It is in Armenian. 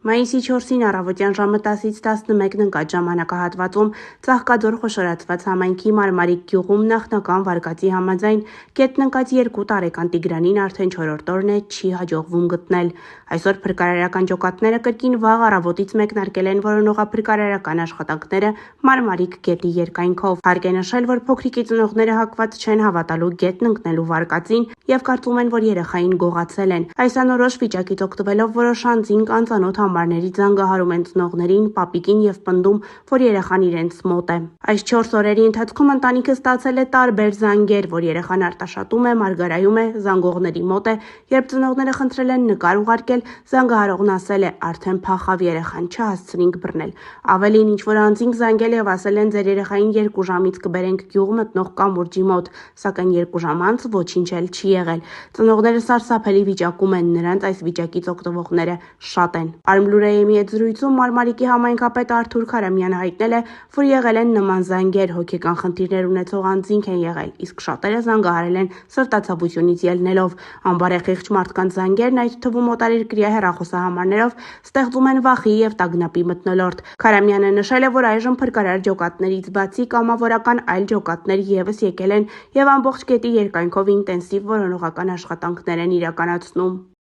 Մայիսի 4-ին առավոտյան ժամը 10-ից 11 ընկած ժամանակահատվածում Ծաղկաձոր խոշորացված համայնքի Մարմարիկ գյուղում նախնական վարկածի համաձայն գետն ընկած 2 տարեկան Տիգրանին արդեն 4-րդ օրն է չի հաջողվում գտնել։ Այսօր փրկարարական ջոկատները կրկին վաղ առավոտից մեկնարկել են որոնողափրկարարական աշխատանքները Մարմարիկ գետի երկայնքով։ Հարկ է նշել, որ փոքրիկի ծնողները հակված չեն հավատալու գետն ընկնելու վարկածին եւ կարծում են, որ երեխային գողացել են։ Այս անորոշ վիճակից օգտվելով որոշ անձինք անծանոթ համարների զանգահարում են ծնողներին, պապիկին եւ պնդում, որ երեխան իրենց մոտ է։ Այս 4 օրերի ընթացքում ընտանիքը ստացել է տարբեր զանգեր, որ երեխան արտաշատում է, մարգարայում է, զանգողների մոտ է, երբ ծնողները խնդրել են նկար ուղարկել, զանգահարողն ասել է՝ արդեն փախավ երեխան, չհասցրինք բռնել։ Ավելին, ինչ որ անձինք զանգել եւ ասել են ձեր երեխային 2 ժամից կբերենք գյուղ մտնող կամուրջի մոտ, սակայն 2 ժամ անց ոչինչ էլ չի եղել։ Ծնողները սարսափելի վիճակում են, նրանց այս վիճակից օգտվողները շատ են։ Արմլուրայեմի հետ զրույցում Մարմարիկի համայնքապետ Արթուր Քարամյանը հայտնել է, որ եղել են նման զանգեր, հոգեկան խնդիրներ ունեցող անձինք են եղել, իսկ շատերը զանգահարել են սրտացավությունից ելնելով։ Անբարեխիղճ մարդկանց զանգերն, այդ թվում օտարերկրյա հեռախոսահամարներով, ստեղծում են վախի եւ տագնապի մթնոլորտ։ Քարամյանը նշել է, որ այժմ փրկարար ջոկատներից բացի կամավորական այլ ջոկատներ եւս եկել են եւ ամբողջ գետի երկայնքով ինտենսիվ որոնողական աշխատանքներ են իրականացնում։